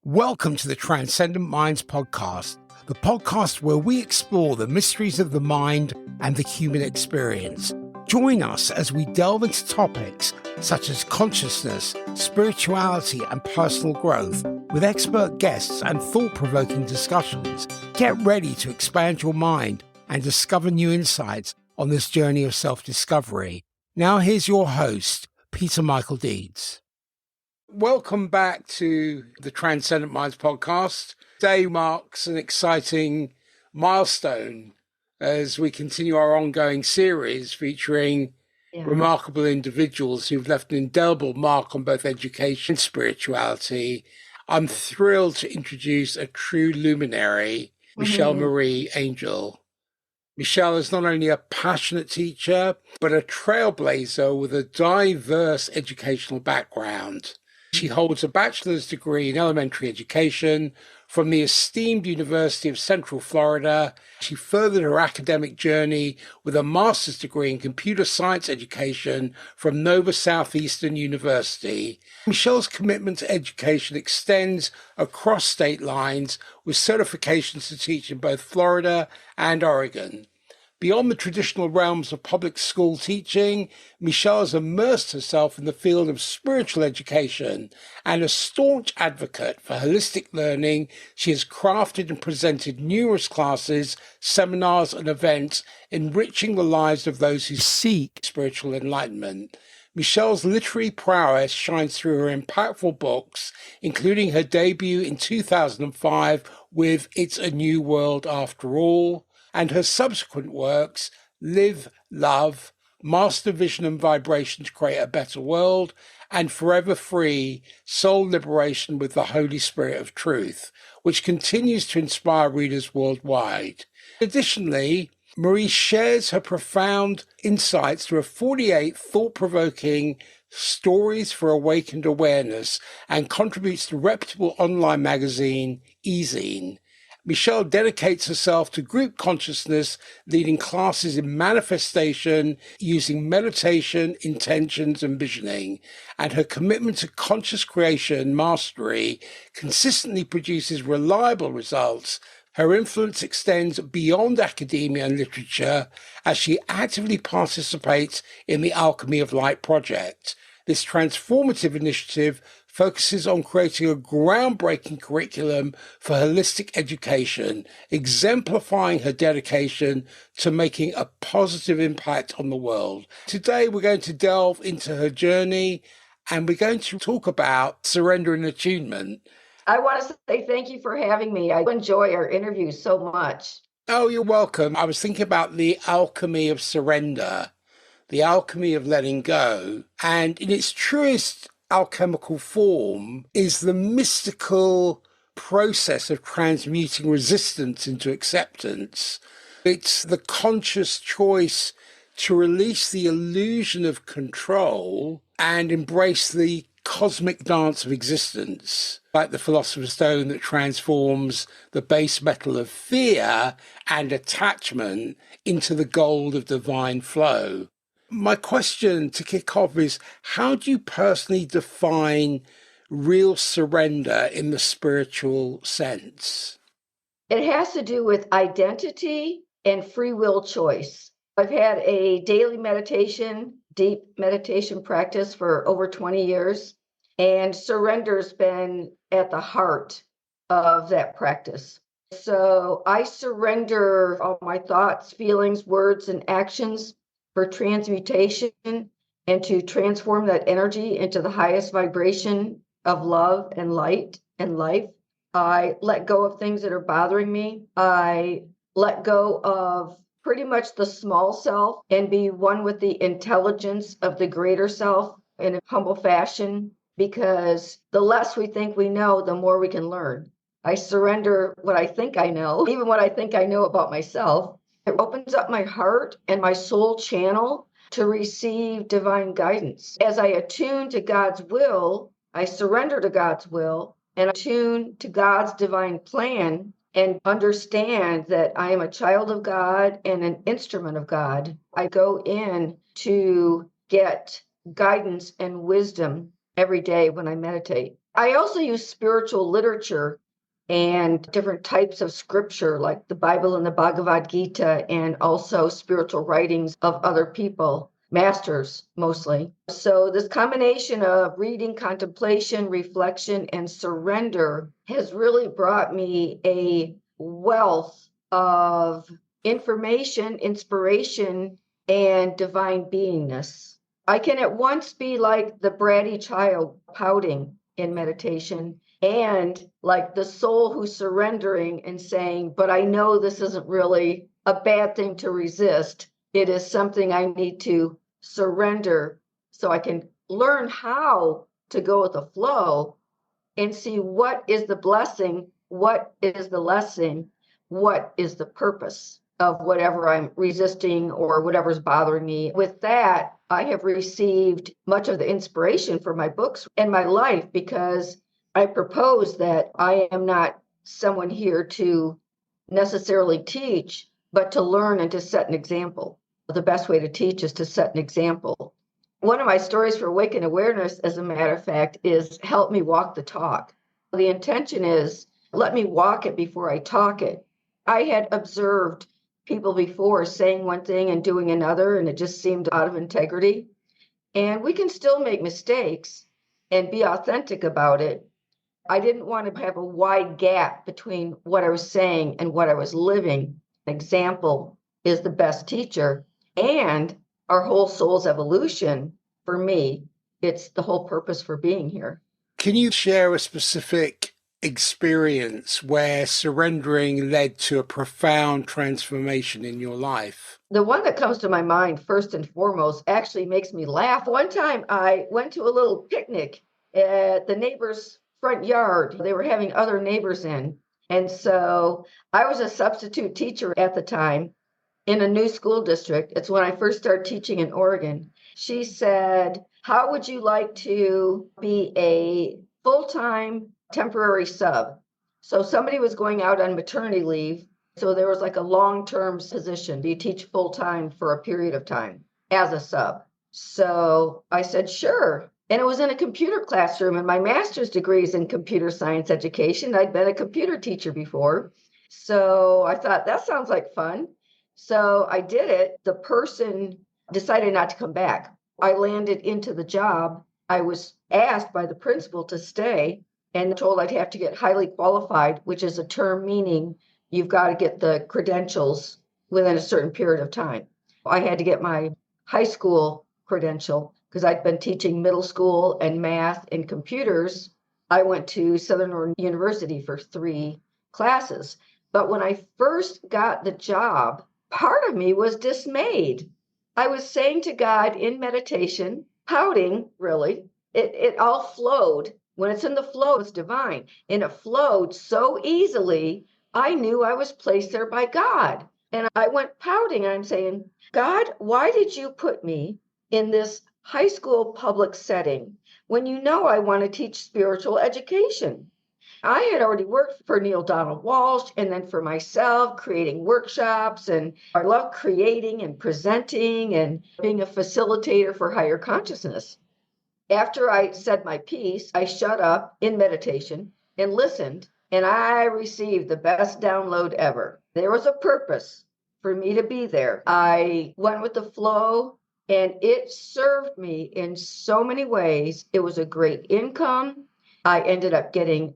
Welcome to the Transcendent Minds podcast, the podcast where we explore the mysteries of the mind and the human experience. Join us as we delve into topics such as consciousness, spirituality, and personal growth with expert guests and thought-provoking discussions. Get ready to expand your mind and discover new insights on this journey of self-discovery. Now here's your host, Peter Michael Deeds. Welcome back to the Transcendent Minds podcast. Today marks an exciting milestone as we continue our ongoing series featuring remarkable individuals who've left an indelible mark on both education and spirituality. I'm thrilled to introduce a true luminary, Michele Marie Angel. Michele is not only a passionate teacher, but a trailblazer with a diverse educational background. She holds a bachelor's degree in elementary education from the esteemed University of Central Florida. She furthered her academic journey with a master's degree in computer science education from Nova Southeastern University. Michele's commitment to education extends across state lines with certifications to teach in both Florida and Oregon. Beyond the traditional realms of public school teaching, Michele has immersed herself in the field of spiritual education, and a staunch advocate for holistic learning. She has crafted and presented numerous classes, seminars, and events enriching the lives of those who seek spiritual enlightenment. Michele's literary prowess shines through her impactful books, including her debut in 2005 with It's a New World After All, and her subsequent works, Live, Love, Master Vision and Vibration to Create a Better World, and Forever Free, Soul Liberation with the Holy Spirit of Truth, which continues to inspire readers worldwide. Additionally, Marie shares her profound insights through 48 thought-provoking stories for awakened awareness and contributes to the reputable online magazine, eZine. Michele dedicates herself to group consciousness, leading classes in manifestation using meditation, intentions, and visioning. And her commitment to conscious creation mastery consistently produces reliable results. Her influence extends beyond academia and literature as she actively participates in the Alchemy of Light project. This transformative initiative focuses on creating a groundbreaking curriculum for holistic education, exemplifying her dedication to making a positive impact on the world. Today, we're going to delve into her journey, and we're going to talk about surrender and attunement. I want to say thank you for having me. I enjoy our interviews so much. Oh, you're welcome. I was thinking about the alchemy of surrender, the alchemy of letting go, and in its truest alchemical form is the mystical process of transmuting resistance into acceptance. It's the conscious choice to release the illusion of control and embrace the cosmic dance of existence, like the philosopher's stone that transforms the base metal of fear and attachment into the gold of divine flow. My question to kick off is, how do you personally define real surrender in the spiritual sense? It has to do with identity and free will choice. I've had a daily meditation, deep meditation practice for over 20 years, and surrender's been at the heart of that practice. So I surrender all my thoughts, feelings, words, and actions for transmutation and to transform that energy into the highest vibration of love and light and life. I let go of things that are bothering me. I let go of pretty much the small self and be one with the intelligence of the greater self in a humble fashion, because the less we think we know, the more we can learn. I surrender what I think I know, even what I think I know about myself. It opens up my heart and my soul channel to receive divine guidance. As I attune to God's will, I surrender to God's will and attune to God's divine plan and understand that I am a child of God and an instrument of God. I go in to get guidance and wisdom every day when I meditate. I also use spiritual literature and different types of scripture, like the Bible and the Bhagavad Gita, and also spiritual writings of other people, masters mostly. So, this combination of reading, contemplation, reflection, and surrender has really brought me a wealth of information, inspiration, and divine beingness. I can at once be like the bratty child pouting in meditation, and like the soul who's surrendering and saying, but I know this isn't really a bad thing to resist. It is something I need to surrender so I can learn how to go with the flow and see what is the blessing, what is the lesson, what is the purpose of whatever I'm resisting or whatever's bothering me. With that, I have received much of the inspiration for my books and my life, because I propose that I am not someone here to necessarily teach, but to learn and to set an example. The best way to teach is to set an example. One of my stories for Awaken Awareness, as a matter of fact, is help me walk the talk. The intention is let me walk it before I talk it. I had observed people before saying one thing and doing another, and it just seemed out of integrity. And we can still make mistakes and be authentic about it. I didn't want to have a wide gap between what I was saying and what I was living. An example is the best teacher, and our whole soul's evolution. For me, it's the whole purpose for being here. Can you share a specific experience where surrendering led to a profound transformation in your life? The one that comes to my mind first and foremost actually makes me laugh. One time I went to a little picnic at the neighbor's front yard. They were having other neighbors in. And so I was a substitute teacher at the time in a new school district. It's when I first started teaching in Oregon. She said, how would you like to be a full-time temporary sub? So somebody was going out on maternity leave. So there was like a long-term position. Do you teach full-time for a period of time as a sub? So I said, sure. And it was in a computer classroom, and my master's degree is in computer science education. I'd been a computer teacher before. So I thought, that sounds like fun. So I did it. The person decided not to come back. I landed into the job. I was asked by the principal to stay and told I'd have to get highly qualified, which is a term meaning you've got to get the credentials within a certain period of time. I had to get my high school credential because I'd been teaching middle school and math and computers. I went to Southern Oregon University for 3 classes. But when I first got the job, part of me was dismayed. I was saying to God in meditation, pouting, really. It all flowed. When it's in the flow, it's divine. And it flowed so easily, I knew I was placed there by God. And I went pouting. I'm saying, God, why did you put me in this high school public setting when you know I want to teach spiritual education? I had already worked for Neil Donald Walsh and then for myself, creating workshops. And I love creating and presenting and being a facilitator for higher consciousness. After I said my piece, I shut up in meditation and listened, and I received the best download ever. There was a purpose for me to be there. I went with the flow, and it served me in so many ways. It was a great income. I ended up getting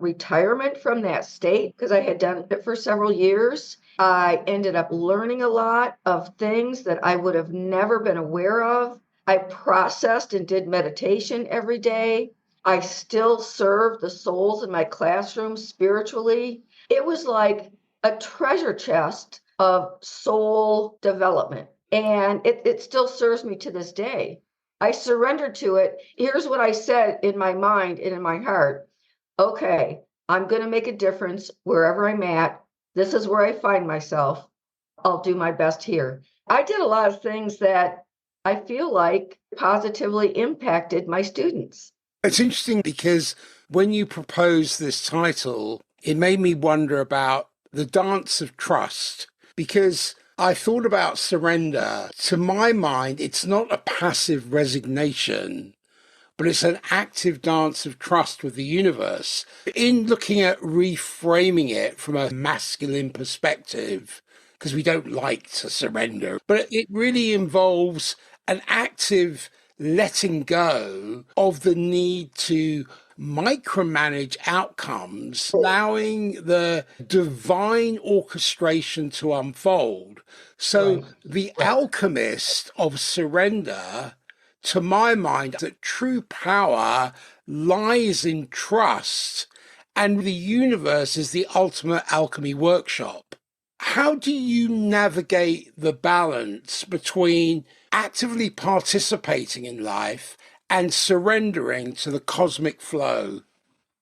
retirement from that state because I had done it for several years. I ended up learning a lot of things that I would have never been aware of. I processed and did meditation every day. I still served the souls in my classroom spiritually. It was like a treasure chest of soul development. And it still serves me to this day. I surrendered to it. Here's what I said in my mind and in my heart. Okay, I'm going to make a difference wherever I'm at. This is where I find myself. I'll do my best here. I did a lot of things that I feel like positively impacted my students. It's interesting because when you proposed this title, it made me wonder about the dance of trust, because I thought about surrender. To my mind, it's not a passive resignation but it's an active dance of trust with the universe. In looking at reframing it from a masculine perspective, because we don't like to surrender, but it really involves an active letting go of the need to micromanage outcomes, allowing the divine orchestration to unfold. So Right. the alchemist of surrender, to my mind, that true power lies in trust, and the universe is the ultimate alchemy workshop. How do you navigate the balance between actively participating in life and surrendering to the cosmic flow?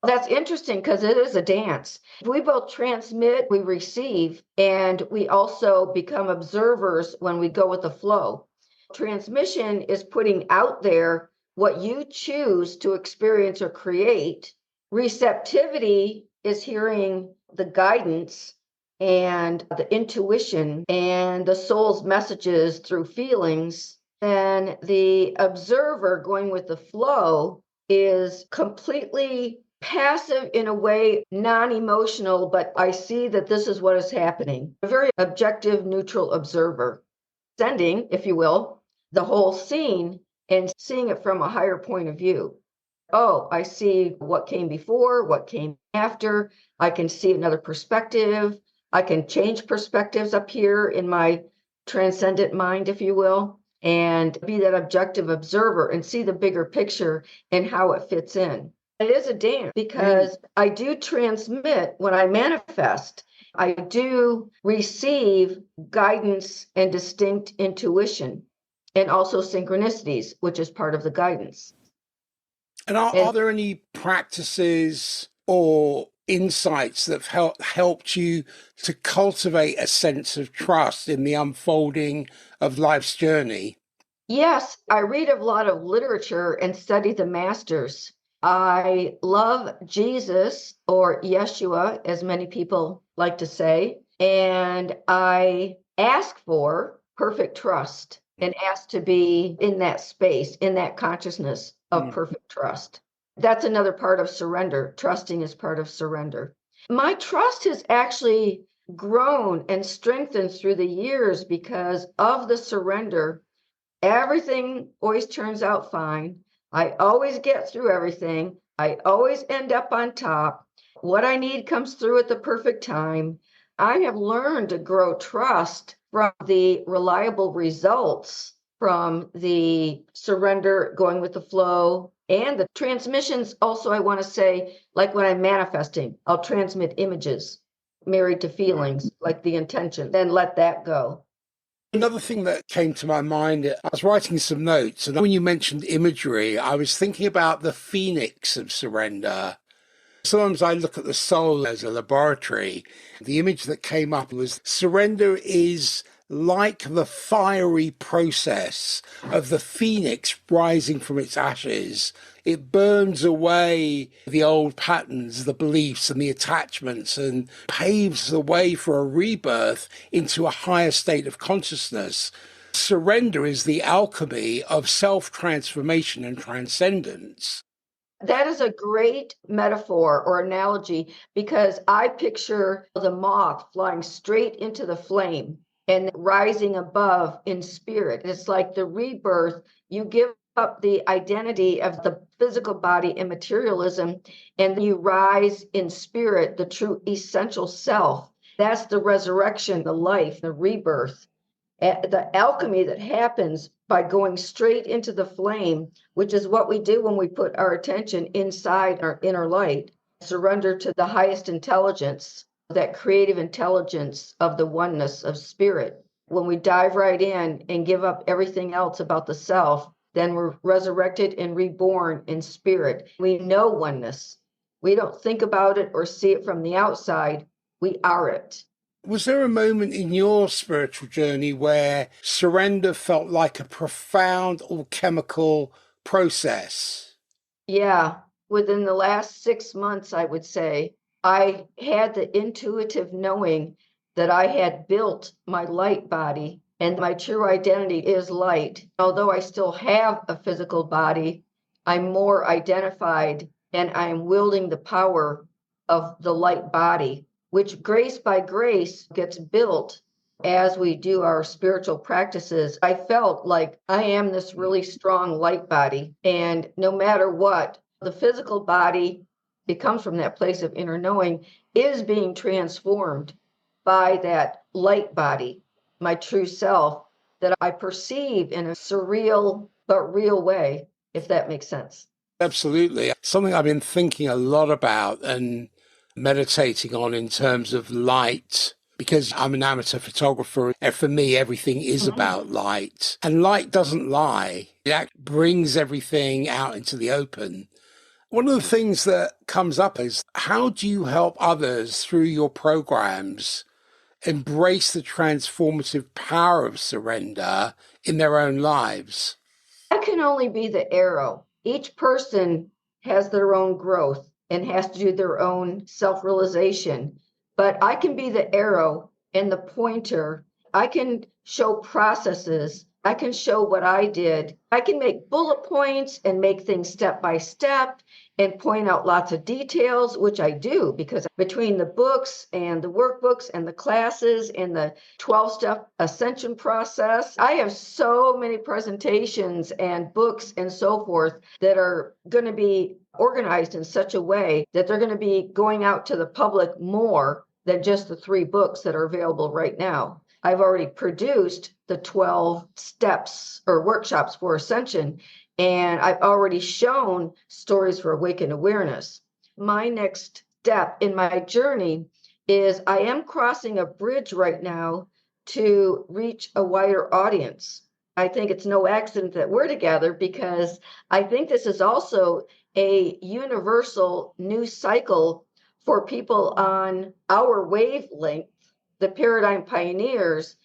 That's interesting because it is a dance. We both transmit, we receive, and we also become observers when we go with the flow. Transmission is putting out there what you choose to experience or create. Receptivity is hearing the guidance and the intuition and the soul's messages through feelings. And the observer going with the flow is completely passive in a way, non-emotional, but I see that this is what is happening. A very objective, neutral observer, sending, if you will, the whole scene and seeing it from a higher point of view. Oh, I see what came before, what came after. I can see another perspective. I can change perspectives up here in my transcendent mind, if you will, and be that objective observer and see the bigger picture and how it fits in. It is a dance because I do transmit when I manifest. I do receive guidance and distinct intuition and also synchronicities, which is part of the guidance. And And are there any practices or insights that have helped you to cultivate a sense of trust in the unfolding of life's journey? yes, I read a lot of literature and study the masters. I love Jesus, or Yeshua, as many people like to say, and I ask for perfect trust and ask to be in that space, in that consciousness of perfect trust. That's another part of surrender. Trusting is part of surrender. My trust has actually grown and strengthened through the years because of the surrender. Everything always turns out fine. I always get through everything. I always end up on top. What I need comes through at the perfect time. I have learned to grow trust from the reliable results from the surrender, going with the flow, and the transmissions. Also, I want to say, like when I'm manifesting, I'll transmit images married to feelings, like the intention, then let that go. Another thing that came to my mind, I was writing some notes, and when you mentioned imagery, I was thinking about the phoenix of surrender. Sometimes I look at the soul as a laboratory. The image that came up was surrender is like the fiery process of the phoenix rising from its ashes. It burns away the old patterns, the beliefs, and the attachments, and paves the way for a rebirth into a higher state of consciousness. Surrender is the alchemy of self-transformation and transcendence. That is a great metaphor or analogy because I picture the moth flying straight into the flame and rising above in spirit. It's like the rebirth. You give up the identity of the physical body and materialism, and you rise in spirit, the true essential self. That's the resurrection, the life, the rebirth. The alchemy that happens by going straight into the flame, which is what we do when we put our attention inside our inner light, surrender to the highest intelligence, that creative intelligence of the oneness of spirit. When we dive right in and give up everything else about the self, then we're resurrected and reborn in spirit. We know oneness. We don't think about it or see it from the outside. We are it. Was there a moment in your spiritual journey where surrender felt like a profound alchemical process? Yeah, within the last 6 months, I would say, I had the intuitive knowing that I had built my light body and my true identity is light. Although I still have a physical body, I'm more identified and I'm wielding the power of the light body, which grace by grace gets built as we do our spiritual practices. I felt like I am this really strong light body. And no matter what, the physical body, it comes from that place of inner knowing, is being transformed by that light body, my true self, that I perceive in a surreal but real way, if that makes sense. Absolutely. Something I've been thinking a lot about and meditating on in terms of light, because I'm an amateur photographer. And for me, everything is about light. And light doesn't lie. It brings everything out into the open. One of the things that comes up is, how do you help others through your programs embrace the transformative power of surrender in their own lives? I can only be the arrow. Each person has their own growth and has to do their own self-realization. But I can be the arrow and the pointer. I can show processes. I can show what I did. I can make bullet points and make things step by step and point out lots of details, which I do, because between the books and the workbooks and the classes and the 12-step ascension process, I have so many presentations and books and so forth that are going to be organized in such a way that they're going to be going out to the public more than just the 3 books that are available right now. I've already produced the 12 steps or workshops for ascension, and I've already shown stories for awakened awareness. My next step in my journey is I am crossing a bridge right now to reach a wider audience. I think it's no accident that we're together, because I think this is also a universal new cycle for people on our wavelength, the Paradigm Pioneers.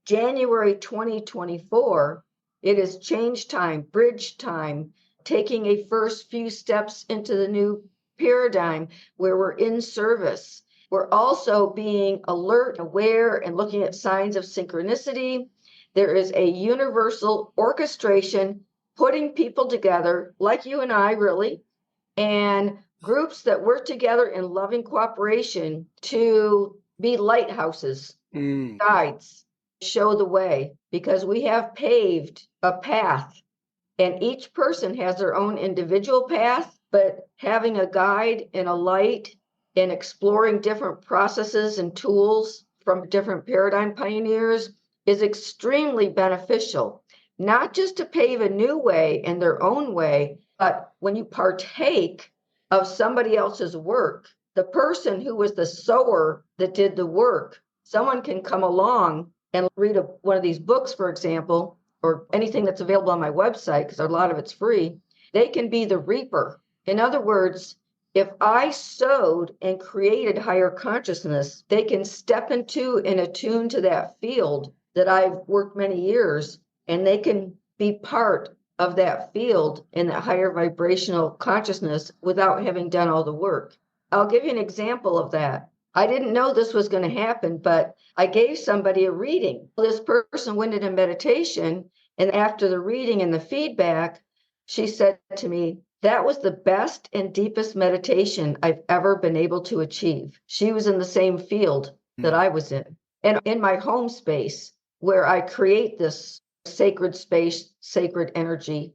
January 2024, it is change time, bridge time, taking a first few steps into the new paradigm where we're in service. We're also being alert, aware, and looking at signs of synchronicity. There is a universal orchestration putting people together, like you and I, really, and groups that work together in loving cooperation to be lighthouses, guides, show the way, because we have paved a path, and each person has their own individual path, but having a guide and a light and exploring different processes and tools from different paradigm pioneers is extremely beneficial, not just to pave a new way in their own way, but when you partake of somebody else's work, the person who was the sower that did the work, someone can come along and read one of these books, for example, or anything that's available on my website, because a lot of it's free. They can be the reaper. In other words, if I sowed and created higher consciousness, they can step into and attune to that field that I've worked many years, and they can be part of that field in that higher vibrational consciousness without having done all the work. I'll give you an example of that. I didn't know this was going to happen, but I gave somebody a reading. This person went into meditation, and after the reading and the feedback, she said to me, "That was the best and deepest meditation I've ever been able to achieve." She was in the same field that I was in. And in my home space, where I create this sacred space, sacred energy,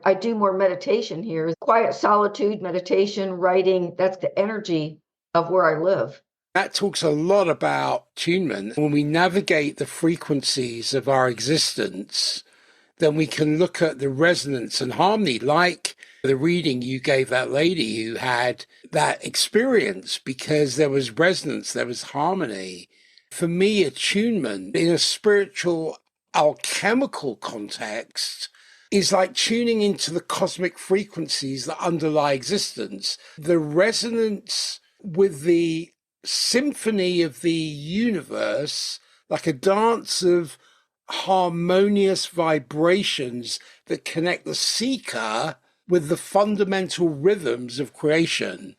I do more meditation here. Quiet solitude, meditation, writing, that's the energy of where I live. That talks a lot about attunement. When we navigate the frequencies of our existence, then we can look at the resonance and harmony, like the reading you gave that lady who had that experience, because there was resonance, there was harmony. For me, attunement in a spiritual alchemical context is like tuning into the cosmic frequencies that underlie existence. The resonance with the symphony of the universe, like a dance of harmonious vibrations that connect the seeker with the fundamental rhythms of creation.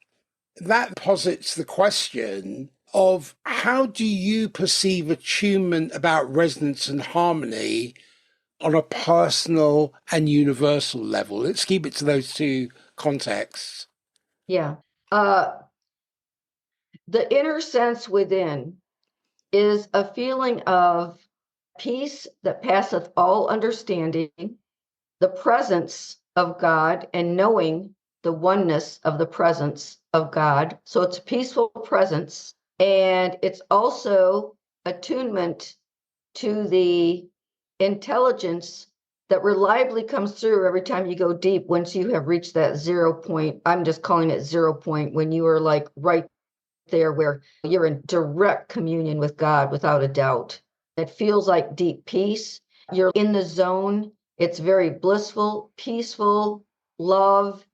That posits the question of, how do you perceive attunement about resonance and harmony on a personal and universal level? Let's keep it to those two contexts. Yeah. The inner sense within is a feeling of peace that passeth all understanding, the presence of God, and knowing the oneness of the presence of God. So it's a peaceful presence, and it's also attunement to the intelligence that reliably comes through every time you go deep. Once you have reached that 0 point, I'm just calling it 0 point, when you are like right there where you're in direct communion with God without a doubt. It feels like deep peace. You're in the zone. It's very blissful, peaceful, love.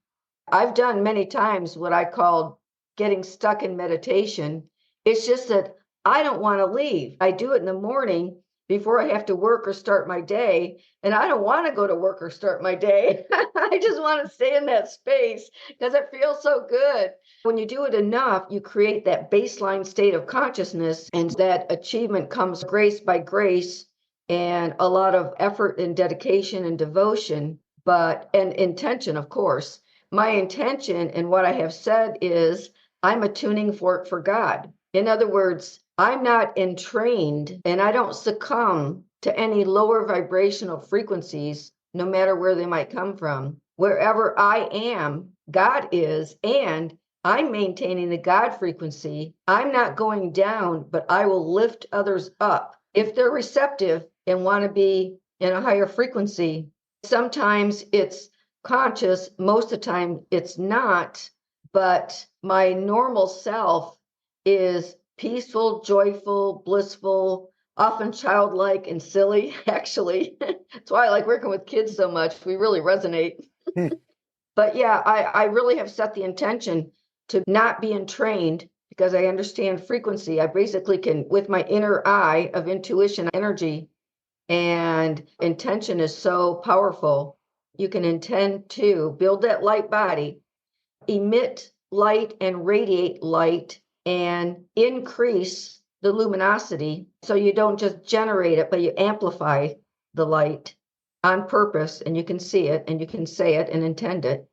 I've done many times what I call getting stuck in meditation. It's just that I don't want to leave. I do it in the morning before I have to work or start my day. And I don't want to go to work or start my day. I just want to stay in that space because it feels so good. When you do it enough, you create that baseline state of consciousness, and that achievement comes grace by grace and a lot of effort and dedication and devotion, and intention, of course. My intention and what I have said is I'm attuning for God. In other words, I'm not entrained and I don't succumb to any lower vibrational frequencies, no matter where they might come from. Wherever I am, God is, and I'm maintaining the God frequency. I'm not going down, but I will lift others up. If they're receptive and want to be in a higher frequency, sometimes it's conscious, most of the time it's not, but my normal self is peaceful, joyful, blissful, often childlike and silly, actually. That's why I like working with kids so much. We really resonate. But yeah, I really have set the intention to not be entrained because I understand frequency. I basically can, with my inner eye of intuition energy, and intention is so powerful. You can intend to build that light body, emit light and radiate light, and increase the luminosity. So you don't just generate it, but you amplify the light on purpose, and you can see it and you can say it and intend it,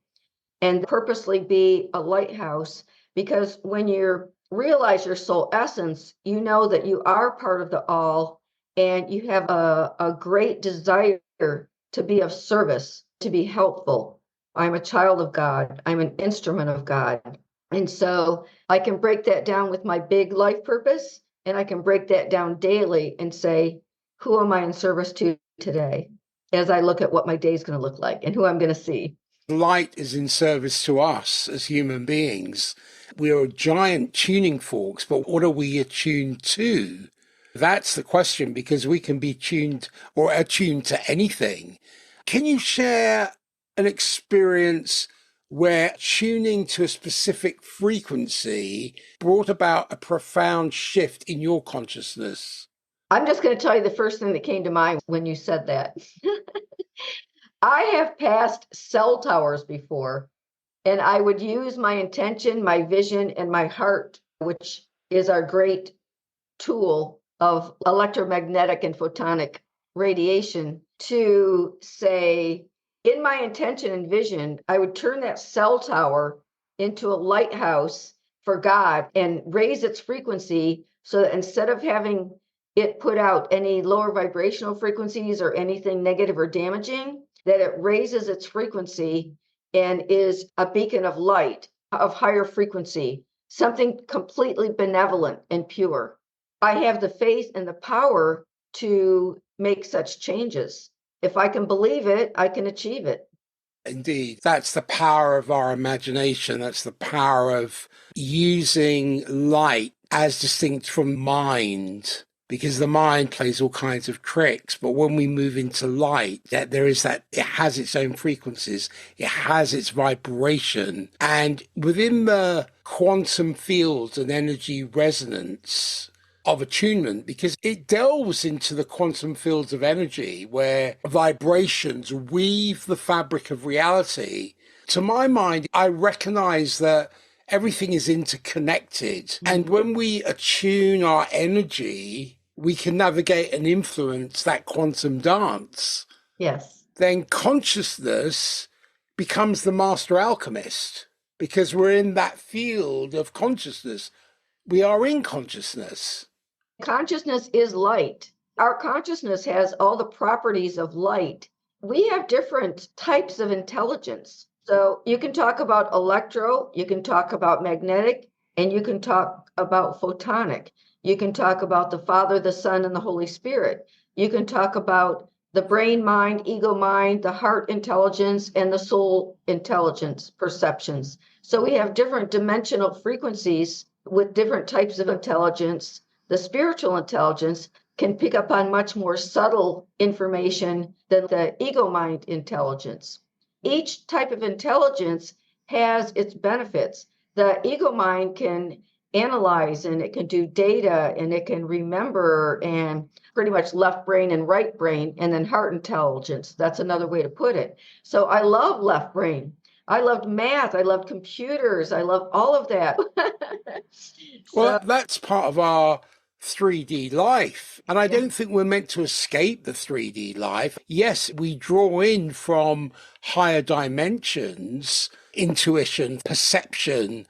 and purposely be a lighthouse. Because when you realize your soul essence, you know that you are part of the all, and you have a great desire to be of service, to be helpful. I'm a child of God. I'm an instrument of God. And so I can break that down with my big life purpose, and I can break that down daily and say, who am I in service to today? As I look at what my day is going to look like and who I'm going to see. Light is in service to us as human beings. We are giant tuning forks, but what are we attuned to? That's the question, because we can be tuned or attuned to anything. Can you share an experience where tuning to a specific frequency brought about a profound shift in your consciousness? I'm just going to tell you the first thing that came to mind when you said that. I have passed cell towers before, and I would use my intention, my vision, and my heart, which is our great tool of electromagnetic and photonic radiation, to say, in my intention and vision, I would turn that cell tower into a lighthouse for God and raise its frequency so that instead of having it put out any lower vibrational frequencies or anything negative or damaging, that it raises its frequency and is a beacon of light of higher frequency, something completely benevolent and pure. I have the faith and the power to make such changes. If I can believe it, I can achieve it. Indeed, that's the power of our imagination. That's the power of using light as distinct from mind, because the mind plays all kinds of tricks. But when we move into light, there is that it has its own frequencies, it has its vibration. And within the quantum fields and energy resonance of attunement, because it delves into the quantum fields of energy where vibrations weave the fabric of reality. To my mind, I recognize that everything is interconnected. And when we attune our energy, we can navigate and influence that quantum dance. Yes. then consciousness becomes the master alchemist, because we're in that field of consciousness. We are in consciousness. Consciousness is light. Our consciousness has all the properties of light. We have different types of intelligence. So you can talk about electro, you can talk about magnetic, and you can talk about photonic. You can talk about the Father, the Son, and the Holy Spirit. You can talk about the brain mind, ego mind, the heart intelligence, and the soul intelligence perceptions. So we have different dimensional frequencies with different types of intelligence. The spiritual intelligence can pick up on much more subtle information than the ego mind intelligence. Each type of intelligence has its benefits. The ego mind can analyze, and it can do data, and it can remember, and pretty much left brain and right brain, and then heart intelligence. That's another way to put it. So I love left brain. I loved math. I loved computers. I love all of that. Well, So that's part of our 3D life. And I yeah. don't think we're meant to escape the 3D life. Yes, we draw in from higher dimensions, intuition, perception,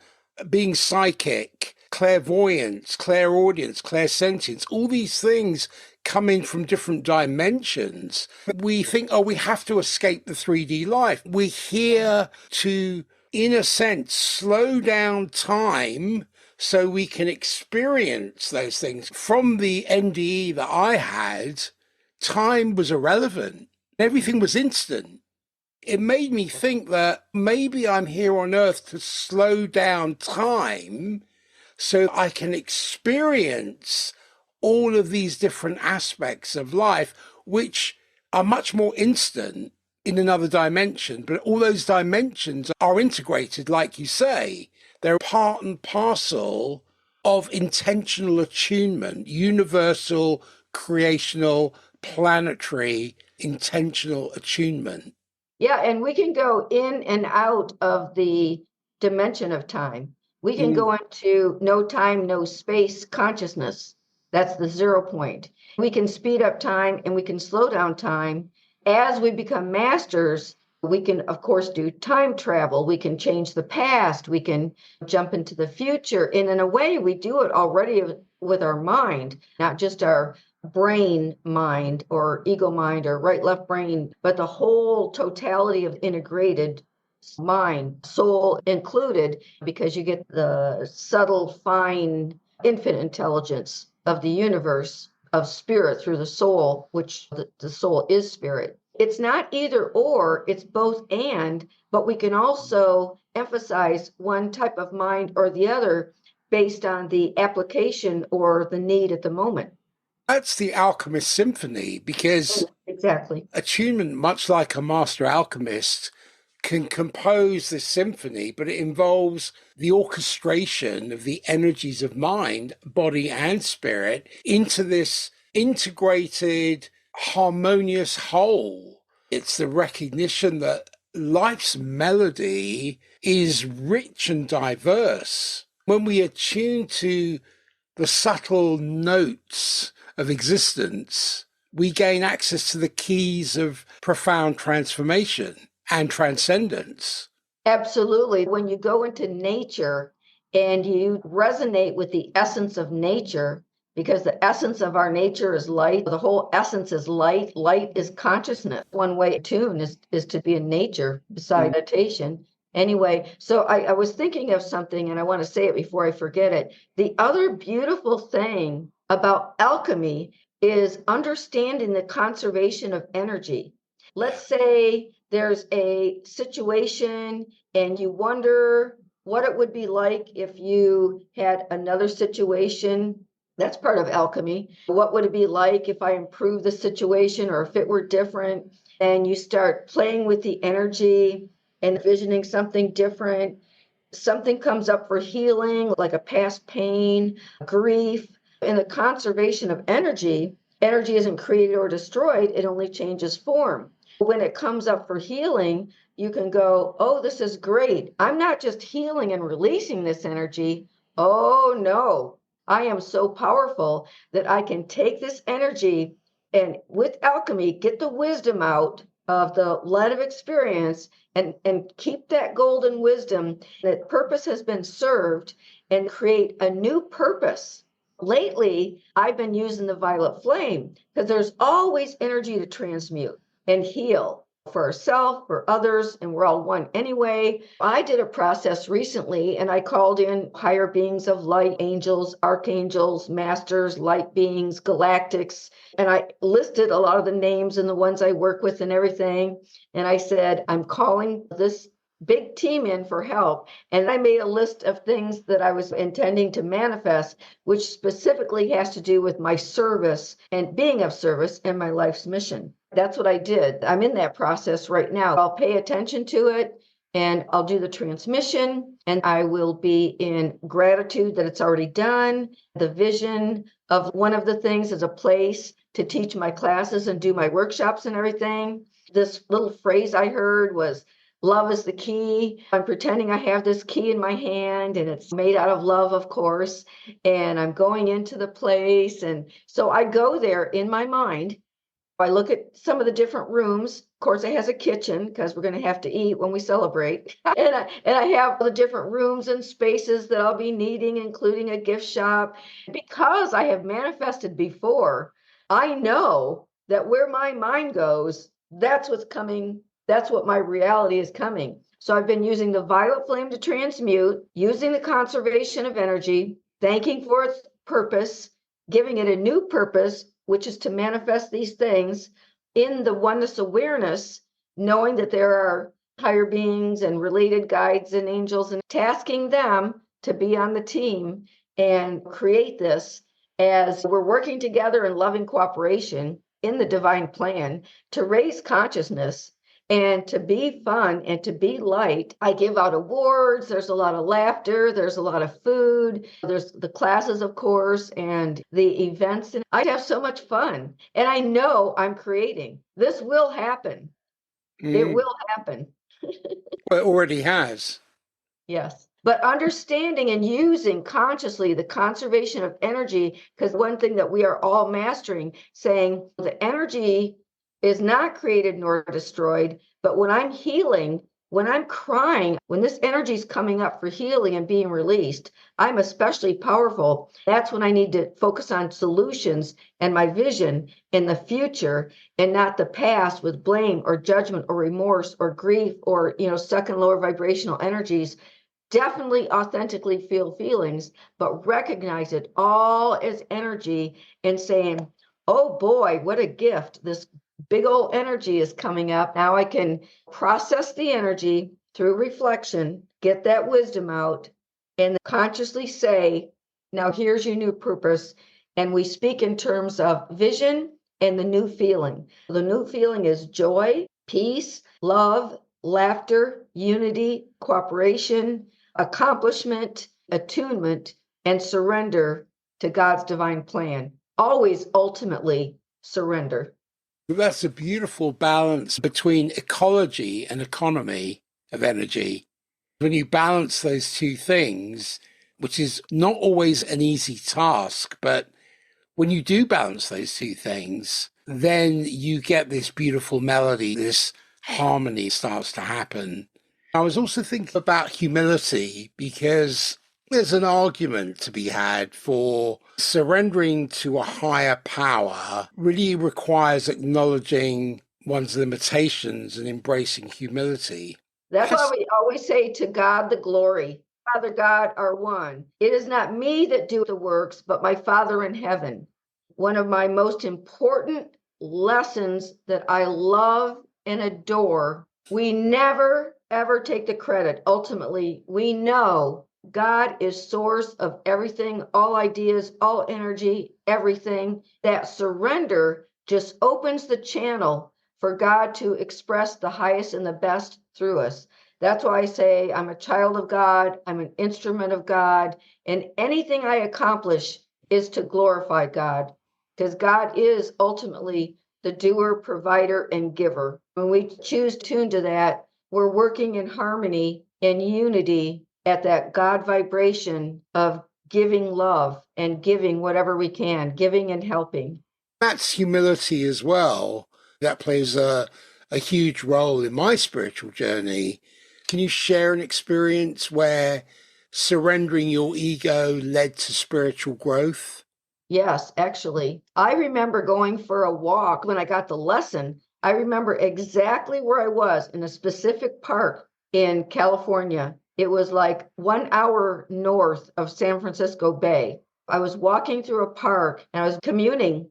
being psychic, clairvoyance, clairaudience, clairsentience, all these things come in from different dimensions. We think, oh, we have to escape the 3D life. We're here to, in a sense, slow down time so we can experience those things. From the NDE that I had, time was irrelevant. Everything was instant. It made me think that maybe I'm here on earth to slow down time so I can experience all of these different aspects of life, which are much more instant in another dimension. But all those dimensions are integrated, like you say. They're part and parcel of intentional attunement, universal, creational, planetary, intentional attunement. Yeah, and we can go in and out of the dimension of time. We can go into no time, no space consciousness. That's the 0 point. We can speed up time and we can slow down time. As we become masters, we can, of course, do time travel. We can change the past. We can jump into the future. And in a way, we do it already with our mind, not just our brain mind or ego mind or right left brain, but the whole totality of integrated mind, soul included, because you get the subtle, fine, infinite intelligence of the universe of spirit through the soul, which the soul is spirit. It's not either or, it's both and, but we can also emphasize one type of mind or the other based on the application or the need at the moment. That's the alchemist symphony, because Exactly. attunement, much like a master alchemist, can compose this symphony, but it involves the orchestration of the energies of mind, body, and spirit into this integrated, harmonious whole. It's the recognition that life's melody is rich and diverse. When we attune to the subtle notes of existence, we gain access to the keys of profound transformation and transcendence. Absolutely. When you go into nature and you resonate with the essence of nature, because the essence of our nature is light, the whole essence is light. Light is consciousness. One way to tune is to be in nature beside meditation. Anyway, so I was thinking of something and I want to say it before I forget it. The other beautiful thing about alchemy is understanding the conservation of energy. Let's say there's a situation and you wonder what it would be like if you had another situation. That's part of alchemy. What would it be like if I improved the situation or if it were different? And you start playing with the energy and envisioning something different. Something comes up for healing, like a past pain, grief. In the conservation of energy, energy isn't created or destroyed, it only changes form. When it comes up for healing, you can go, oh, this is great. I'm not just healing and releasing this energy. Oh, no. I am so powerful that I can take this energy And with alchemy, get the wisdom out of the lead of experience and keep that golden wisdom that purpose has been served and create a new purpose. Lately, I've been using the violet flame because there's always energy to transmute and heal for ourselves, for others, and we're all one anyway. I did a process recently and I called in higher beings of light, angels, archangels, masters, light beings, galactics, and I listed a lot of the names and the ones I work with and everything. And I said, I'm calling this big team in for help. And I made a list of things that I was intending to manifest, which specifically has to do with my service and being of service and my life's mission. That's what I did. I'm in that process right now. I'll pay attention to it and I'll do the transmission and I will be in gratitude that it's already done. The vision of one of the things is a place to teach my classes and do my workshops and everything. This little phrase I heard was, love is the key. I'm pretending I have this key in my hand and it's made out of love, of course. And I'm going into the place. And so I go there in my mind. I look at some of the different rooms. Of course, it has a kitchen because we're going to have to eat when we celebrate. and I have the different rooms and spaces that I'll be needing, including a gift shop. Because I have manifested before, I know that where my mind goes, that's what's coming. That's what my reality is coming. So I've been using the violet flame to transmute, using the conservation of energy, thanking for its purpose, giving it a new purpose, which is to manifest these things in the oneness awareness, knowing that there are higher beings and related guides and angels, and tasking them to be on the team and create this as we're working together in loving cooperation in the divine plan to raise consciousness and to be fun and to be light. I give out awards. There's a lot of laughter. There's a lot of food. There's the classes, of course, and the events. And I have so much fun. And I know I'm creating. This will happen. It will happen. Well, it already has. Yes. But understanding and using consciously the conservation of energy, because one thing that we are all mastering, saying the energy is not created nor destroyed, but when I'm healing, when I'm crying, when this energy is coming up for healing and being released, I'm especially powerful. That's when I need to focus on solutions and my vision in the future and not the past with blame or judgment or remorse or grief or, stuck in lower vibrational energies. Definitely authentically feel feelings, but recognize it all as energy and saying, oh boy, what a gift. This big old energy is coming up. Now I can process the energy through reflection, get that wisdom out, and consciously say, now here's your new purpose. And we speak in terms of vision and the new feeling. The new feeling is joy, peace, love, laughter, unity, cooperation, accomplishment, attunement, and surrender to God's divine plan. Always ultimately surrender. That's a beautiful balance between ecology and economy of energy. When you balance those two things, which is not always an easy task, but when you do balance those two things, then you get this beautiful melody, this harmony starts to happen. I was also thinking about humility because there's an argument to be had for surrendering to a higher power really requires acknowledging one's limitations and embracing humility. That's why we always say to God the glory. Father God are one. It is not me that do the works, but my Father in heaven. One of my most important lessons that I love and adore, we never, ever take the credit. Ultimately, we know God is source of everything, all ideas, all energy, everything. That surrender just opens the channel for God to express the highest and the best through us. That's why I say I'm a child of God, I'm an instrument of God, and anything I accomplish is to glorify God, because God is ultimately the doer, provider, and giver. When we choose to tune to that, we're working in harmony and unity at that God vibration of giving love and giving whatever we can, giving and helping. That's humility as well. That plays a huge role in my spiritual journey. Can you share an experience where surrendering your ego led to spiritual growth? Yes, actually. I remember going for a walk when I got the lesson. I remember exactly where I was in a specific park in California. It was like 1 hour north of San Francisco Bay. I was walking through a park and I was communing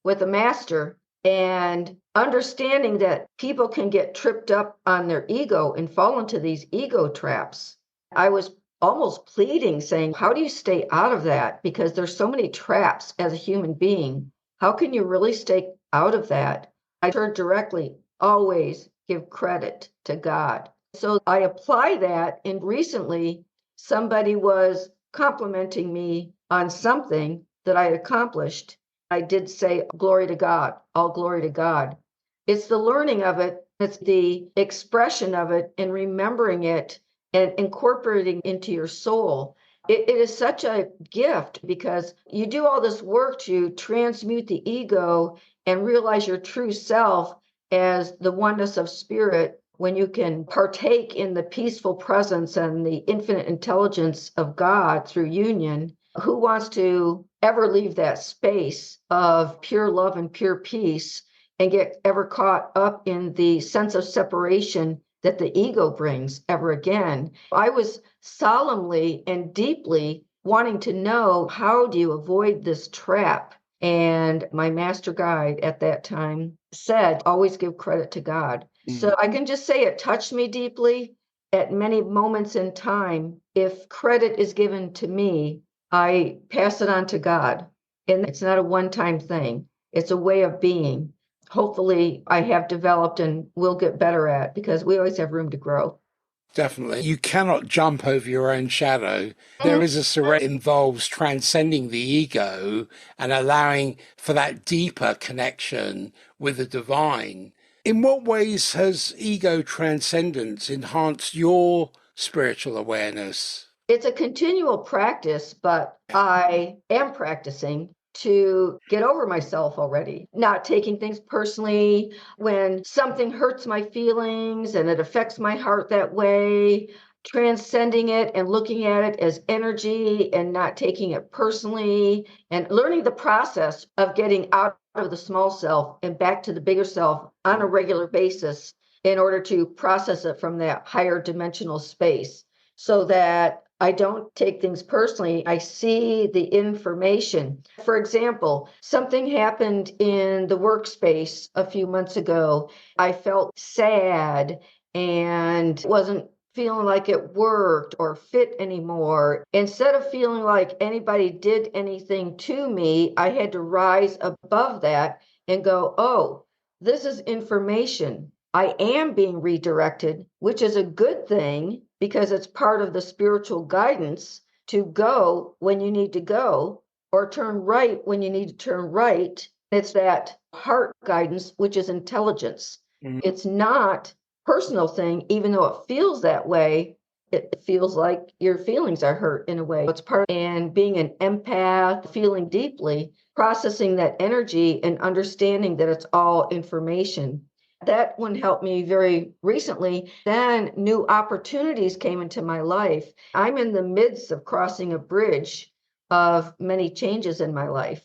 with a master and understanding that people can get tripped up on their ego and fall into these ego traps. I was almost pleading, saying, how do you stay out of that? Because there's so many traps as a human being. How can you really stay out of that? I heard directly, always give credit to God. So I apply that, and recently somebody was complimenting me on something that I had accomplished. I did say, glory to God, all glory to God. It's the learning of it, it's the expression of it, and remembering it and incorporating into your soul. It is such a gift because you do all this work to transmute the ego and realize your true self as the oneness of spirit. When you can partake in the peaceful presence and the infinite intelligence of God through union, who wants to ever leave that space of pure love and pure peace and get ever caught up in the sense of separation that the ego brings ever again? I was solemnly and deeply wanting to know, how do you avoid this trap? And my master guide at that time said, always give credit to God. So I can just say it touched me deeply at many moments in time. If credit is given to me, I pass it on to God. And it's not a one-time thing. It's a way of being. Hopefully I have developed and will get better at, because we always have room to grow. Definitely. You cannot jump over your own shadow. There is a surrender that involves transcending the ego and allowing for that deeper connection with the divine. In what ways has ego transcendence enhanced your spiritual awareness? It's a continual practice, but I am practicing to get over myself already, not taking things personally. When something hurts my feelings and it affects my heart that way, transcending it and looking at it as energy and not taking it personally, and learning the process of getting out of the small self and back to the bigger self on a regular basis in order to process it from that higher dimensional space, so that I don't take things personally. I see the information. For example, something happened in the workspace a few months ago. I felt sad and wasn't feeling like it worked or fit anymore. Instead of feeling like anybody did anything to me, I had to rise above that and go, oh, this is information. I am being redirected, which is a good thing, because it's part of the spiritual guidance to go when you need to go, or turn right when you need to turn right. It's that heart guidance, which is intelligence. It's not personal thing, even though it feels that way. It feels like your feelings are hurt in a way. It's part, and being an empath, feeling deeply, processing that energy and understanding that it's all information. That one helped me very recently. Then new opportunities came into my life. I'm in the midst of crossing a bridge of many changes in my life.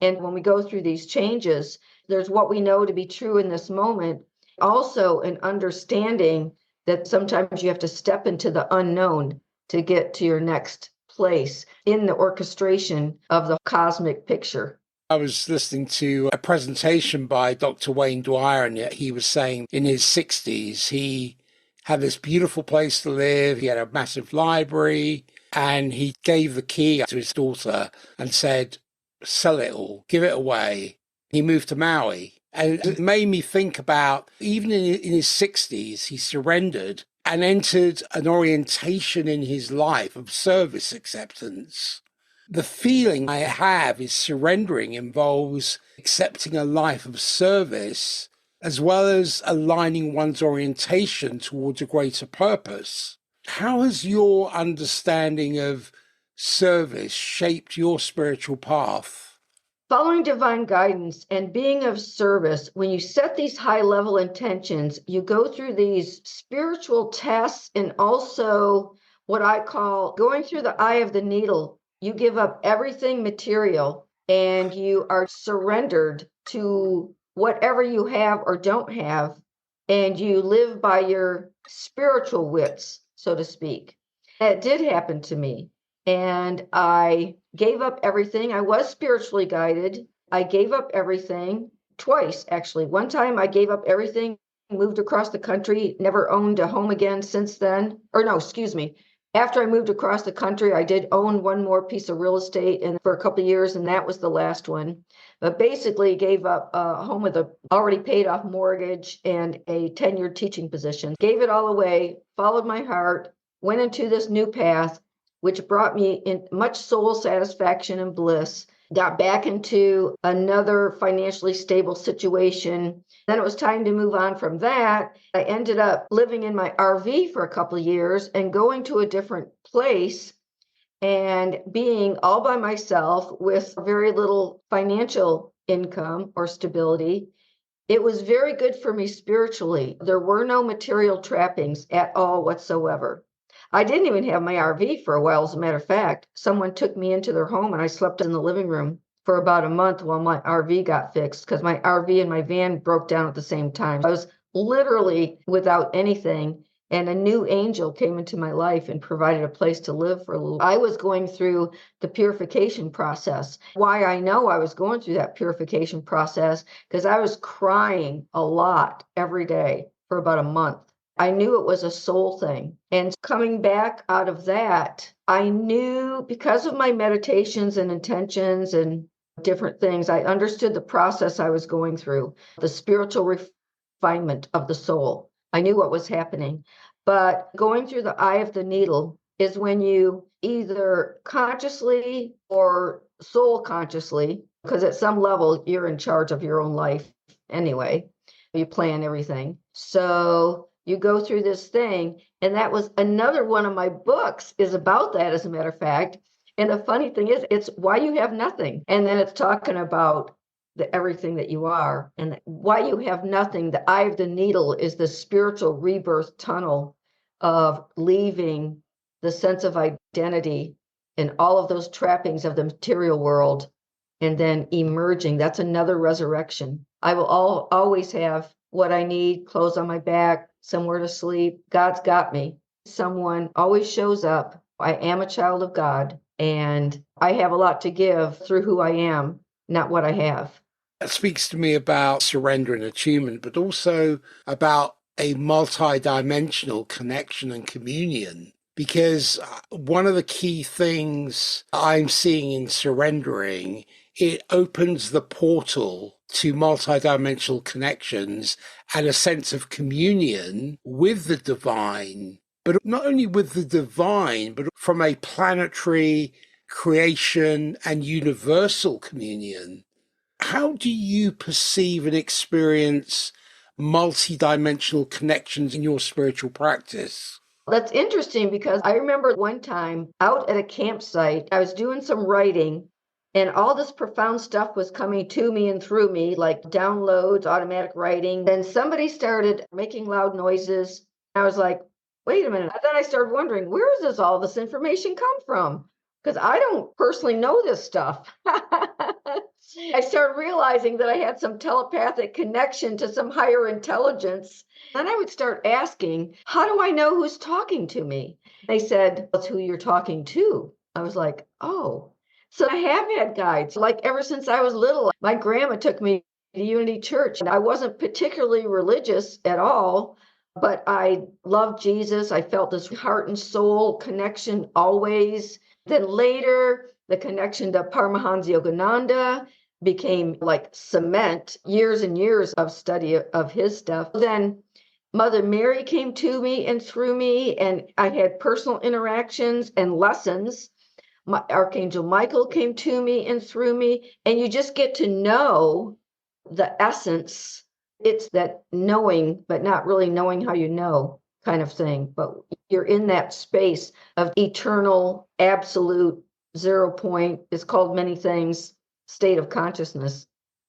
And when we go through these changes, there's what we know to be true in this moment, also an understanding that sometimes you have to step into the unknown to get to your next place in the orchestration of the cosmic picture. I was listening to a presentation by Dr. Wayne Dwyer, and he was saying in his 60s, he had this beautiful place to live. He had a massive library, and he gave the key to his daughter and said, sell it all, give it away. He moved to Maui. And it made me think about, even in his 60s, he surrendered and entered an orientation in his life of service acceptance. The feeling I have is surrendering involves accepting a life of service as well as aligning one's orientation towards a greater purpose. How has your understanding of service shaped your spiritual path? Following divine guidance and being of service, when you set these high-level intentions, you go through these spiritual tests and also what I call going through the eye of the needle. You give up everything material and you are surrendered to whatever you have or don't have, and you live by your spiritual wits, so to speak. That did happen to me. And I gave up everything. I was spiritually guided. I gave up everything twice, actually. One time I gave up everything, moved across the country, never owned a home again since then. Or no, excuse me. After I moved across the country, I did own one more piece of real estate and for a couple of years, and that was the last one. But basically gave up a home with a already paid off mortgage and a tenured teaching position. Gave it all away, followed my heart, went into this new path, which brought me in much soul satisfaction and bliss. Got back into another financially stable situation. Then it was time to move on from that. I ended up living in my RV for a couple of years and going to a different place and being all by myself with very little financial income or stability. It was very good for me spiritually. There were no material trappings at all whatsoever. I didn't even have my RV for a while. As a matter of fact, someone took me into their home and I slept in the living room for about a month while my RV got fixed because my RV and my van broke down at the same time. I was literally without anything, and a new angel came into my life and provided a place to live for a little. I was going through the purification process. Why I know I was going through that purification process, because I was crying a lot every day for about a month. I knew it was a soul thing. And coming back out of that, I knew because of my meditations and intentions and different things, I understood the process I was going through, the spiritual refinement of the soul. I knew what was happening. But going through the eye of the needle is when you either consciously or soul consciously, because at some level you're in charge of your own life anyway, you plan everything. So you go through this thing, and that was another one of my books is about that, as a matter of fact. And the funny thing is, it's why you have nothing. And then it's talking about the everything that you are and why you have nothing. The eye of the needle is the spiritual rebirth tunnel of leaving the sense of identity and all of those trappings of the material world and then emerging. That's another resurrection. I will always have what I need, clothes on my back, somewhere to sleep. God's got me. Someone always shows up. I am a child of God, and I have a lot to give through who I am, not what I have. That speaks to me about surrender and attunement, but also about a multidimensional connection and communion. Because one of the key things I'm seeing in surrendering, it opens the portal to multidimensional connections and a sense of communion with the divine, but not only with the divine, but from a planetary creation and universal communion. How do you perceive and experience multidimensional connections in your spiritual practice? That's interesting because I remember one time out at a campsite, I was doing some writing and all this profound stuff was coming to me and through me, like downloads, automatic writing. Then somebody started making loud noises. I was like, wait a minute. Then I started wondering, where does all this information come from? Because I don't personally know this stuff. I started realizing that I had some telepathic connection to some higher intelligence. Then I would start asking, how do I know who's talking to me? They said, that's who you're talking to. I was like, oh. So I have had guides, like ever since I was little. My grandma took me to Unity Church, and I wasn't particularly religious at all, but I loved Jesus. I felt this heart and soul connection always. Then later, the connection to Paramahansa Yogananda became like cement, years and years of study of his stuff. Then Mother Mary came to me and through me, and I had personal interactions and lessons. Archangel Michael came to me and through me, and you just get to know the essence. It's that knowing, but not really knowing how you know kind of thing. But you're in that space of eternal, absolute 0 point. It's called many things. state of consciousness.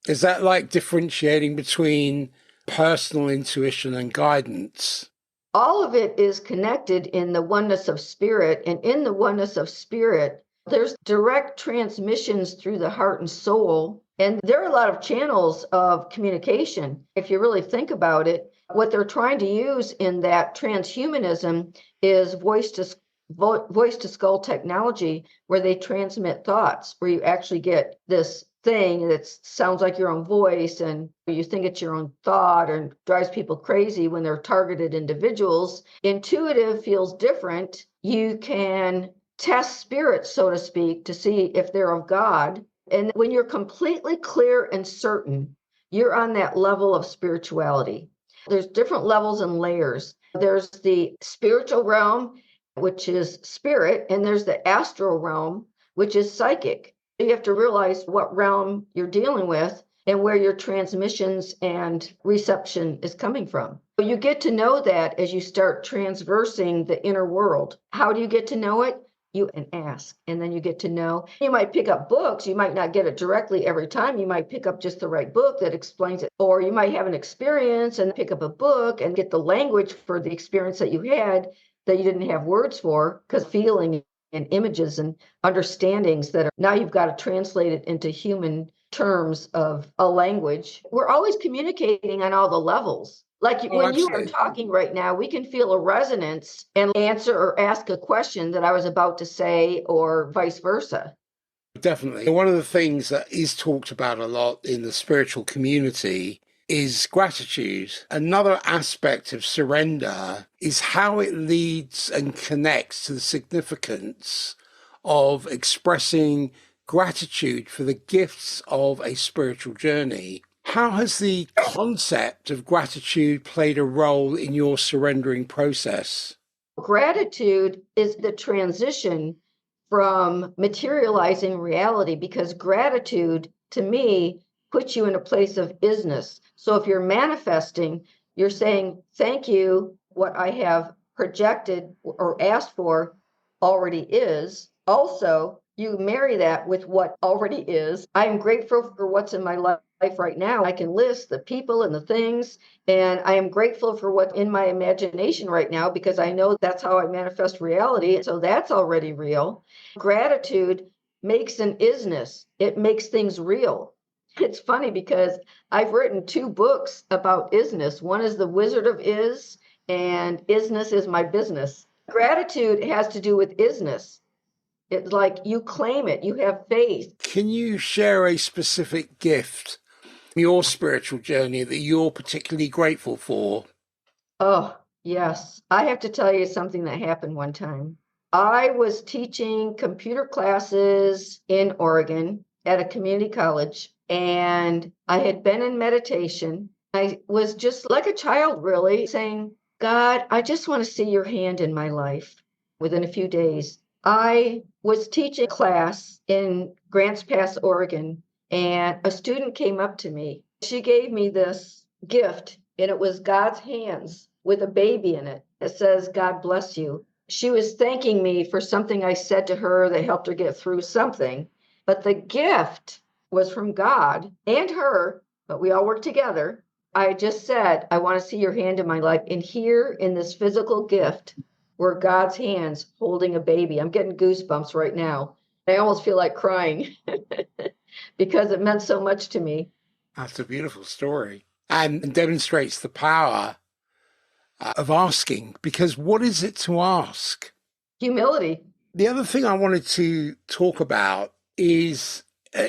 Is that like differentiating between personal intuition and guidance? All of it is connected in the oneness of spirit. And in the oneness of spirit, there's direct transmissions through the heart and soul. And there are a lot of channels of communication. If you really think about it, what they're trying to use in that transhumanism is voice to skull technology, where they transmit thoughts, where you actually get this thing that sounds like your own voice, and you think it's your own thought, and drives people crazy when they're targeted individuals. Intuitive feels different. You can test spirits, so to speak, to see if they're of God. And when you're completely clear and certain, you're on that level of spirituality. There's different levels and layers. There's the spiritual realm, which is spirit, and there's the astral realm, which is psychic. You have to realize what realm you're dealing with and where your transmissions and reception is coming from. You get to know that as you start transversing the inner world. How do you get to know it? You and ask, and then you get to know. You might pick up books. You might not get it directly every time. You might pick up just the right book that explains it. Or you might have an experience and pick up a book and get the language for the experience that you had that you didn't have words for, because feeling and images and understandings that are now you've got to translate it into human terms of a language. We're always communicating on all the levels. Like when you are talking right now, we can feel a resonance and answer or ask a question that I was about to say, or vice versa. Definitely. One of the things that is talked about a lot in the spiritual community is gratitude. Another aspect of surrender is how it leads and connects to the significance of expressing gratitude for the gifts of a spiritual journey. How has the concept of gratitude played a role in your surrendering process? Gratitude is the transition from materializing reality, because gratitude to me puts you in a place of isness. So if you're manifesting, you're saying, thank you, what I have projected or asked for already is. Also, you marry that with what already is. I am grateful for what's in my life right now. I can list the people and the things, and I am grateful for what's in my imagination right now, because I know that's how I manifest reality. So that's already real. Gratitude makes an isness. It makes things real. It's funny because I've written 2 books about isness. One is The Wizard of Is, and Isness is My Business. Gratitude has to do with isness. It's like you claim it, you have faith. Can you share a specific gift, your spiritual journey, that you're particularly grateful for? Oh, yes. I have to tell you something that happened one time. I was teaching computer classes in Oregon at a community college, and I had been in meditation. I was just like a child, really, saying, God, I just want to see your hand in my life. Within a few days, I was teaching class in Grants Pass, Oregon, and a student came up to me. She gave me this gift, and it was God's hands with a baby in it. It says, God bless you. She was thanking me for something I said to her that helped her get through something. But the gift was from God and her, but we all work together. I just said, I want to see your hand in my life. And here in this physical gift were God's hands holding a baby. I'm getting goosebumps right now. I almost feel like crying because it meant so much to me. That's a beautiful story and demonstrates the power of asking, because what is it to ask? Humility. The other thing I wanted to talk about is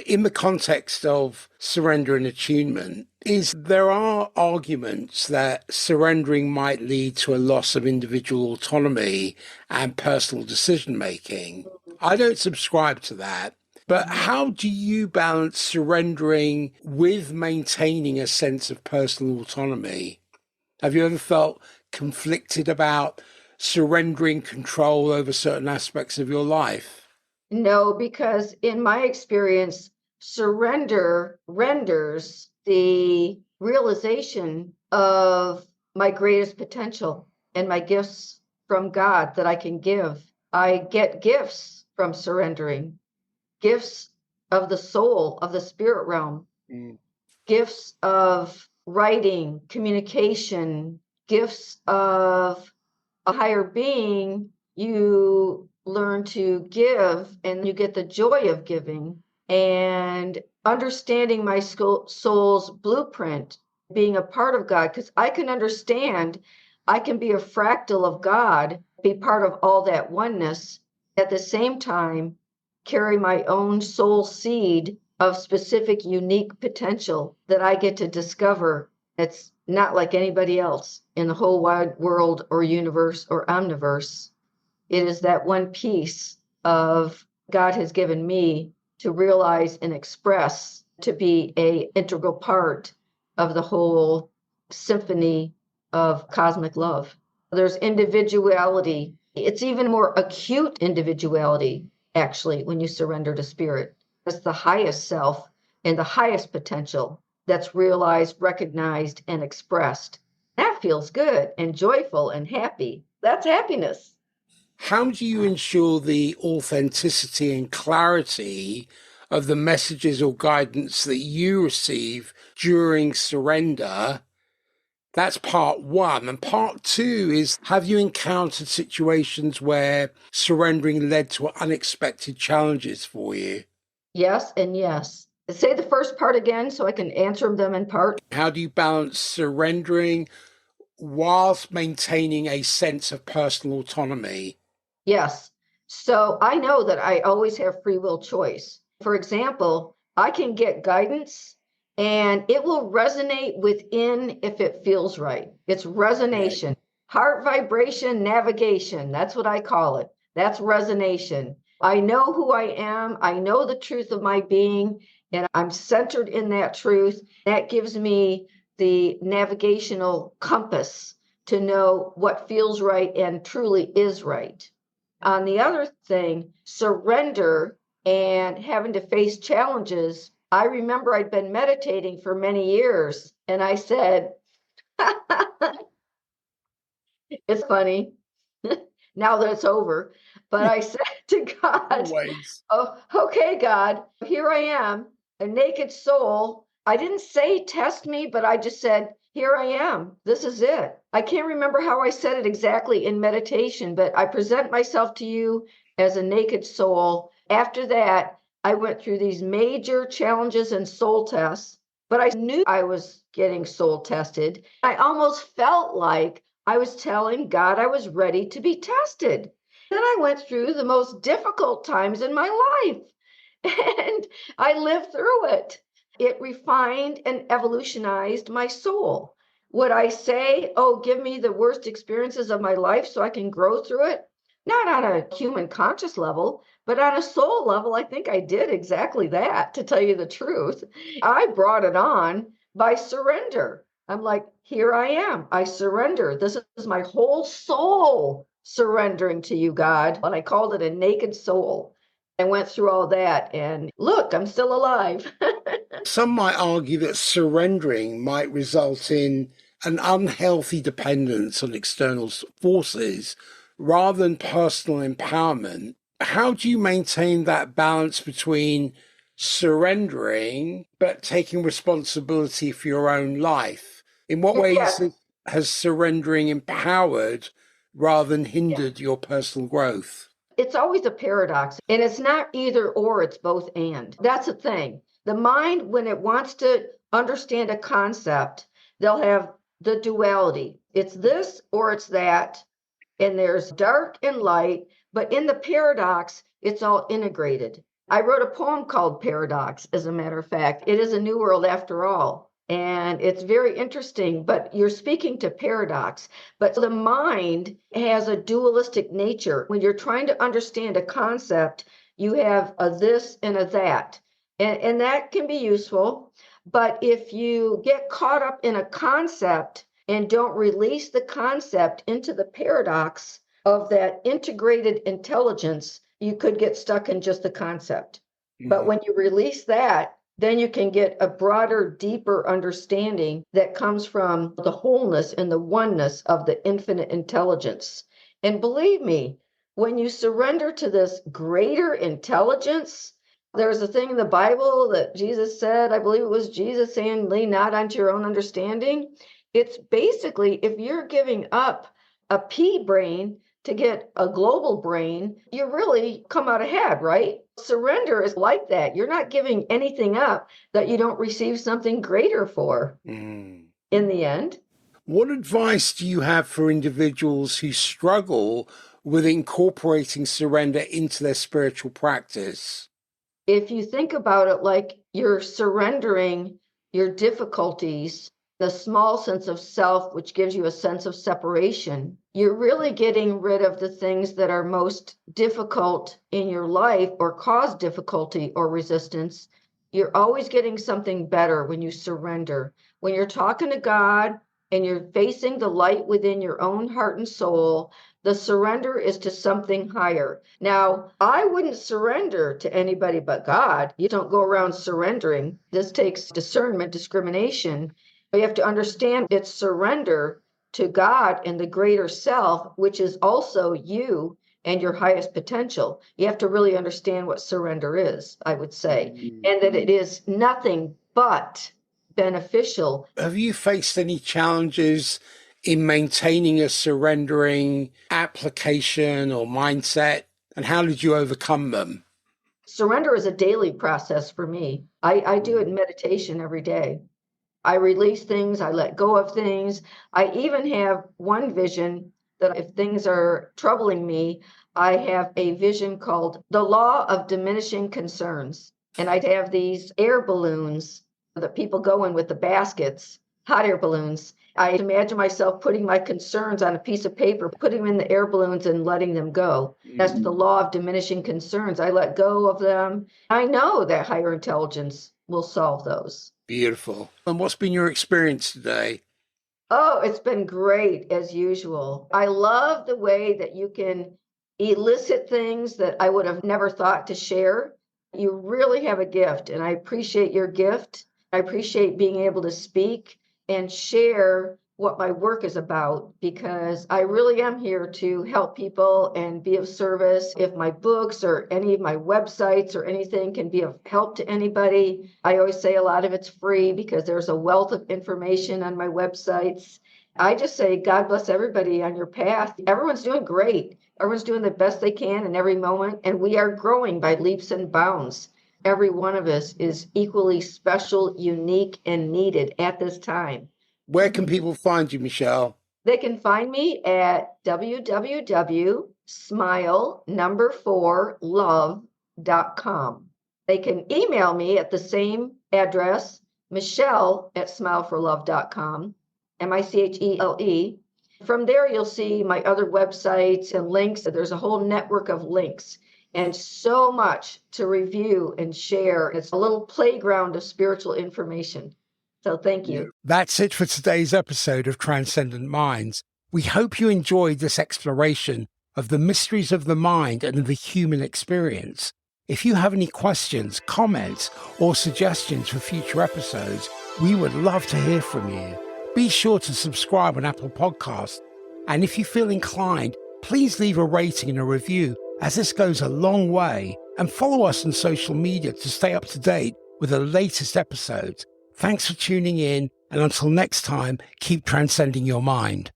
in the context of surrender and attunement, is there are arguments that surrendering might lead to a loss of individual autonomy and personal decision making. I don't subscribe to that. But how do you balance surrendering with maintaining a sense of personal autonomy? Have you ever felt conflicted about surrendering control over certain aspects of your life? No, because in my experience, surrender renders the realization of my greatest potential and my gifts from God that I can give. I get gifts from surrendering, gifts of the soul, of the spirit realm, gifts of writing, communication, gifts of a higher being. You learn to give and you get the joy of giving, and understanding my soul's blueprint, being a part of God, because I can understand I can be a fractal of God, be part of all that oneness, at the same time carry my own soul seed of specific unique potential that I get to discover. It's not like anybody else in the whole wide world or universe or omniverse. It is that one piece of God has given me to realize and express, to be an integral part of the whole symphony of cosmic love. There's individuality. It's even more acute individuality, actually, when you surrender to spirit. It's the highest self and the highest potential that's realized, recognized, and expressed. That feels good and joyful and happy. That's happiness. How do you ensure the authenticity and clarity of the messages or guidance that you receive during surrender? That's part one. And part two is, have you encountered situations where surrendering led to unexpected challenges for you? Yes and yes. Say the first part again so I can answer them in part. How do you balance surrendering whilst maintaining a sense of personal autonomy? Yes. So I know that I always have free will choice. For example, I can get guidance and it will resonate within if it feels right. It's resonation, heart vibration, navigation. That's what I call it. That's resonation. I know who I am. I know the truth of my being, and I'm centered in that truth. That gives me the navigational compass to know what feels right and truly is right. On the other thing, surrender and having to face challenges. I remember I'd been meditating for many years, and I said, it's funny now that it's over, but I said to God, Always. oh, okay, God, here I am, a naked soul. I didn't say test me, but I just said, here I am. This is it. I can't remember how I said it exactly in meditation, but I present myself to you as a naked soul. After that, I went through these major challenges and soul tests, but I knew I was getting soul tested. I almost felt like I was telling God I was ready to be tested. Then I went through the most difficult times in my life and I lived through it. It refined and evolutionized my soul. Would I say, oh, give me the worst experiences of my life so I can grow through it? Not on a human conscious level, but on a soul level, I think I did exactly that, to tell you the truth. I brought it on by surrender. I'm like, here I am. I surrender. This is my whole soul surrendering to you, God. And I called it a naked soul. I went through all that and look, I'm still alive. Some might argue that surrendering might result in an unhealthy dependence on external forces rather than personal empowerment. How do you maintain that balance between surrendering but taking responsibility for your own life? In what ways Yes. has surrendering empowered rather than hindered your personal growth? It's always a paradox, and it's not either or, it's both and. That's the thing. The mind, when it wants to understand a concept, they'll have the duality. It's this or it's that, and there's dark and light, but in the paradox, it's all integrated. I wrote a poem called Paradox, as a matter of fact. It is a new world after all. And it's very interesting, but you're speaking to paradox. But the mind has a dualistic nature. When you're trying to understand a concept, you have a this and a that. And that can be useful. But if you get caught up in a concept and don't release the concept into the paradox of that integrated intelligence, you could get stuck in just the concept. But when you release that, then you can get a broader, deeper understanding that comes from the wholeness and the oneness of the infinite intelligence. And believe me, when you surrender to this greater intelligence, There's a thing in the Bible that Jesus said, I believe it was Jesus saying, lean not onto your own understanding. It's basically, if you're giving up a pea brain to get a global brain, you really come out ahead, right? Surrender is like that. You're not giving anything up that you don't receive something greater for in the end. What advice do you have for individuals who struggle with incorporating surrender into their spiritual practice? If you think about it like you're surrendering your difficulties, the small sense of self, which gives you a sense of separation, you're really getting rid of the things that are most difficult in your life or cause difficulty or resistance. You're always getting something better when you surrender. When you're talking to God and you're facing the light within your own heart and soul, the surrender is to something higher. Now, I wouldn't surrender to anybody but God. You don't go around surrendering. This takes discernment, discrimination. You have to understand it's surrender to God and the greater self, which is also you and your highest potential. You have to really understand what surrender is, I would say, and that it is nothing but beneficial. Have you faced any challenges in maintaining a surrendering application or mindset, and how did you overcome them? Surrender is a daily process for me. I do it in meditation every day. I release things, I let go of things. I even have one vision that if things are troubling me, I have a vision called the law of diminishing concerns. And I'd have these air balloons that people go in with the baskets, hot air balloons. I imagine myself putting my concerns on a piece of paper, putting them in the air balloons and letting them go. That's the law of diminishing concerns. I let go of them. I know that higher intelligence will solve those. Beautiful. And what's been your experience today? Oh, it's been great as usual. I love the way that you can elicit things that I would have never thought to share. You really have a gift, and I appreciate your gift. I appreciate being able to speak and share what my work is about, because I really am here to help people and be of service. If my books or any of my websites or anything can be of help to anybody, I always say a lot of it's free because there's a wealth of information on my websites. I just say, God bless everybody on your path. Everyone's doing great. Everyone's doing the best they can in every moment, and we are growing by leaps and bounds. Every one of us is equally special, unique, and needed at this time. Where can people find you, Michele? They can find me at www.smile4love.com. They can email me at the same address, michele@smileforlove.com, Michele. From there, you'll see my other websites and links. There's a whole network of links and so much to review and share. It's a little playground of spiritual information. So thank you. That's it for today's episode of Transcendent Minds. We hope you enjoyed this exploration of the mysteries of the mind and the human experience. If you have any questions, comments, or suggestions for future episodes, we would love to hear from you. Be sure to subscribe on Apple Podcasts. And if you feel inclined, please leave a rating and a review, as this goes a long way. And follow us on social media to stay up to date with the latest episodes. Thanks for tuning in, and until next time, keep transcending your mind.